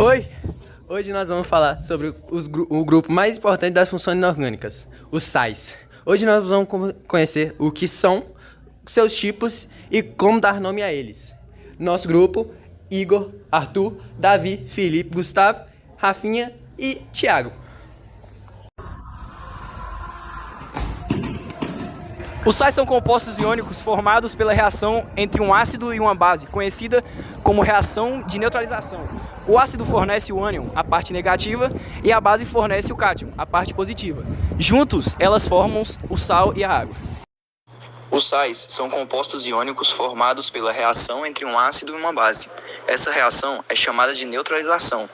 Oi! Hoje nós vamos falar sobre o grupo mais importante das funções inorgânicas, os sais. Hoje nós vamos conhecer o que são, seus tipos e como dar nome a eles. Nosso grupo: Igor, Arthur, Davi, Felipe, Gustavo, Rafinha e Thiago. Os sais são compostos iônicos formados pela reação entre um ácido e uma base, conhecida como reação de neutralização. O ácido fornece o ânion, a parte negativa, e a base fornece o cátion, a parte positiva. Juntos, elas formam o sal e a água. Os sais são compostos iônicos formados pela reação entre um ácido e uma base. Essa reação é chamada de neutralização.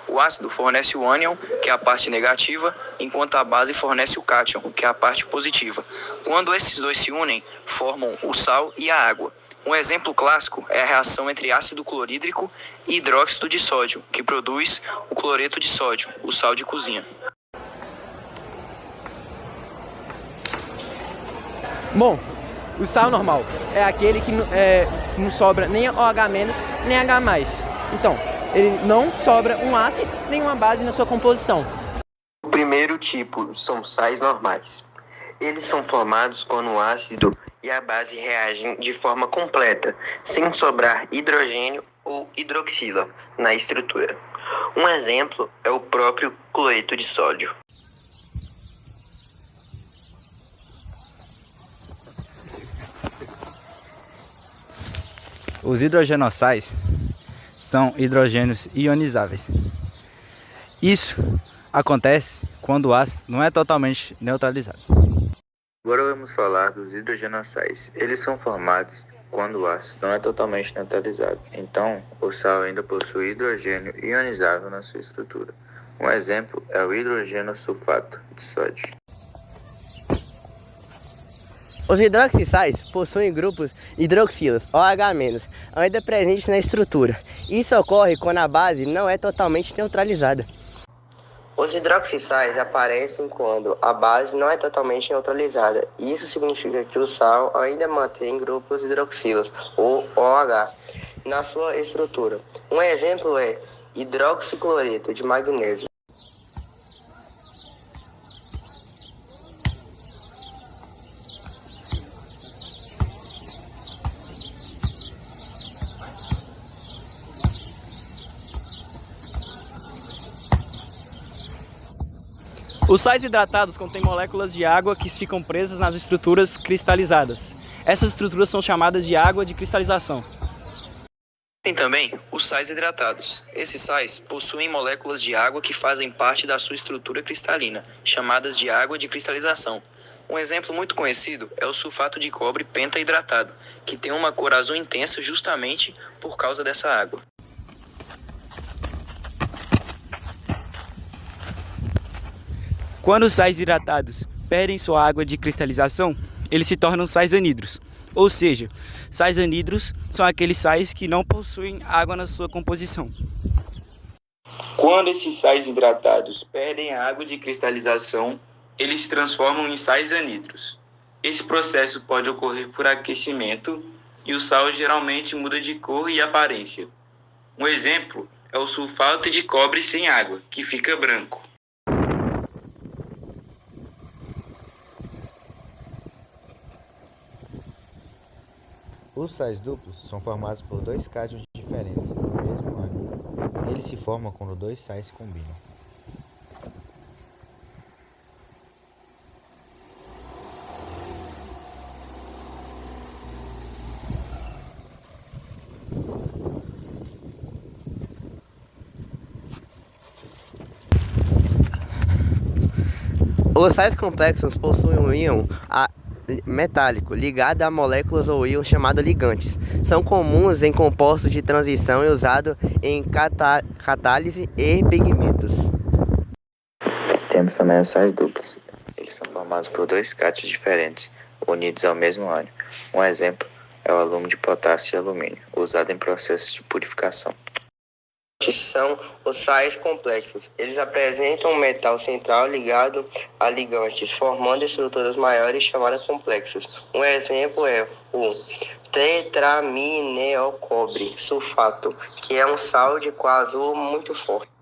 O ácido fornece o ânion, que é a parte negativa, enquanto a base fornece o cátion, que é a parte positiva. Quando esses dois se unem, formam o sal e a água. Um exemplo clássico é a reação entre ácido clorídrico e hidróxido de sódio, que produz o cloreto de sódio, o sal de cozinha. Bom, o sal normal é aquele que não sobra nem OH- nem H+. Então, ele não sobra um ácido nem uma base na sua composição. O primeiro tipo são sais normais. Eles são formados quando o ácido e a base reagem de forma completa, sem sobrar hidrogênio ou hidroxila na estrutura. Um exemplo é o próprio cloreto de sódio. Os hidrogenossais são hidrogênios ionizáveis. Isso acontece quando o ácido não é totalmente neutralizado. Agora vamos falar dos hidrogenossais. Eles são formados quando o ácido não é totalmente neutralizado. Então, o sal ainda possui hidrogênio ionizável na sua estrutura. Um exemplo é o hidrogenosulfato de sódio. Os hidroxissais possuem grupos hidroxilas, OH-, ainda presentes na estrutura. Isso ocorre quando a base não é totalmente neutralizada. Os hidroxissais aparecem quando a base não é totalmente neutralizada. Isso significa que o sal ainda mantém grupos hidroxilas, ou OH, na sua estrutura. Um exemplo é hidroxicloreto de magnésio. Os sais hidratados contêm moléculas de água que ficam presas nas estruturas cristalizadas. Essas estruturas são chamadas de água de cristalização. Tem também os sais hidratados. Esses sais possuem moléculas de água que fazem parte da sua estrutura cristalina, chamadas de água de cristalização. Um exemplo muito conhecido é o sulfato de cobre pentaidratado, que tem uma cor azul intensa justamente por causa dessa água. Quando os sais hidratados perdem sua água de cristalização, eles se tornam sais anidros. Ou seja, sais anidros são aqueles sais que não possuem água na sua composição. Quando esses sais hidratados perdem a água de cristalização, eles se transformam em sais anidros. Esse processo pode ocorrer por aquecimento e o sal geralmente muda de cor e aparência. Um exemplo é o sulfato de cobre sem água, que fica branco. Os sais duplos são formados por dois cátions diferentes no mesmo ânion. Eles se formam quando dois sais combinam. Os sais complexos possuem um íon metálico ligado a moléculas ou íons chamados ligantes. São comuns em compostos de transição e usados em catálise e pigmentos. Temos também os sais duplos. Eles são formados por dois cátions diferentes, unidos ao mesmo ânion. Um exemplo é o alumínio de potássio e alumínio, usado em processos de purificação. São os sais complexos. Eles apresentam um metal central ligado a ligantes, formando estruturas maiores chamadas complexos. Um exemplo é o tetramineocobre sulfato, que é um sal de cor azul muito forte.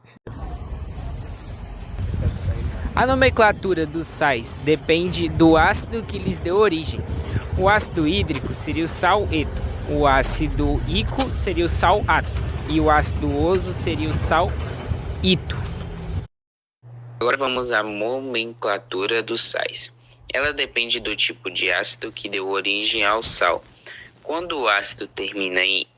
A nomenclatura dos sais depende do ácido que lhes deu origem. O ácido hídrico seria o sal eto, o ácido ico seria o sal ato e o ácido oso seria o sal ito. Agora vamos à nomenclatura dos sais. Ela depende do tipo de ácido que deu origem ao sal. Quando o ácido termina em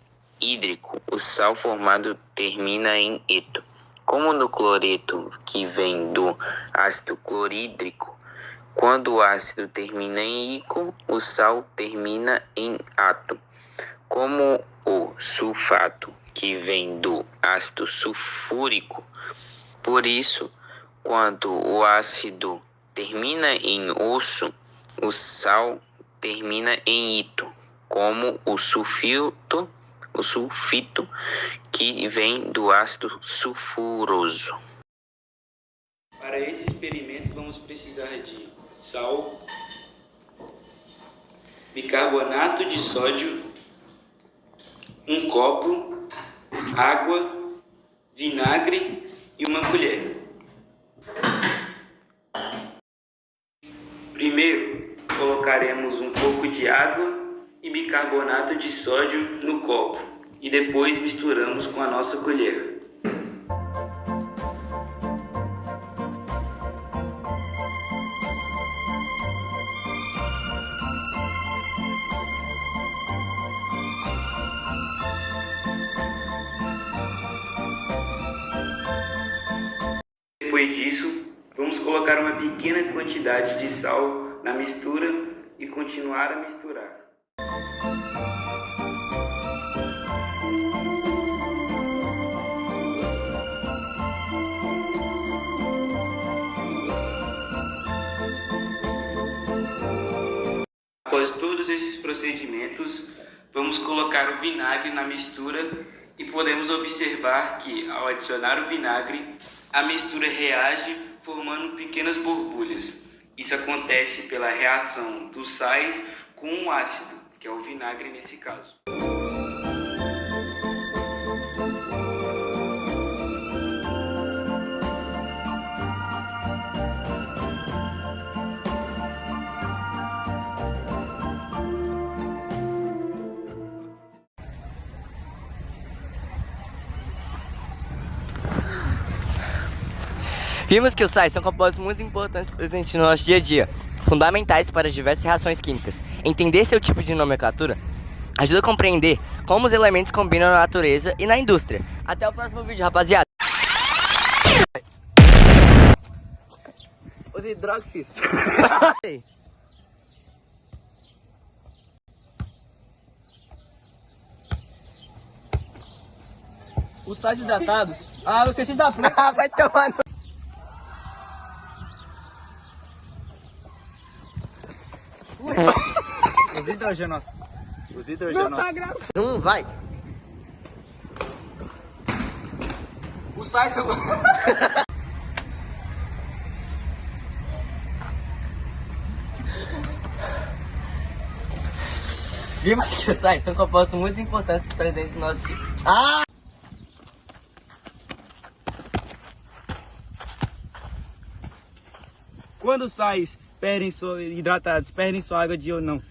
hídrico, o sal formado termina em eto. Como no cloreto, que vem do ácido clorídrico, quando o ácido termina em ico, o sal termina em ato. Como o sulfato, que vem do ácido sulfúrico, por isso, quando o ácido termina em osso, o sal termina em ito, como o sulfito, que vem do ácido sulfuroso. Para esse experimento vamos precisar de sal, bicarbonato de sódio, um copo, água, vinagre e uma colher. Primeiro, colocaremos um pouco de água e bicarbonato de sódio no copo e depois misturamos com a nossa colher. Depois disso, vamos colocar uma pequena quantidade de sal na mistura e continuar a misturar. Após todos esses procedimentos, vamos colocar o vinagre na mistura e podemos observar que, ao adicionar o vinagre, a mistura reage formando pequenas borbulhas. Isso acontece pela reação dos sais com o ácido, que é o vinagre nesse caso. Vimos que os sais são compostos muito importantes presentes no nosso dia a dia, fundamentais para diversas reações químicas. Entender seu tipo de nomenclatura ajuda a compreender como os elementos combinam na natureza e na indústria. Até o próximo vídeo, rapaziada! Os hidróxidos. Os sais hidratados. Ah, eu esqueci da planta. Ah, vai tomar no... Os hidrogênios. Não tá gravando. Vai. Os sais são... Vimos que os sais são compostos muito importantes presentes no nosso dia. Ah! Quando os sais hidratados perdem sua água de ou não?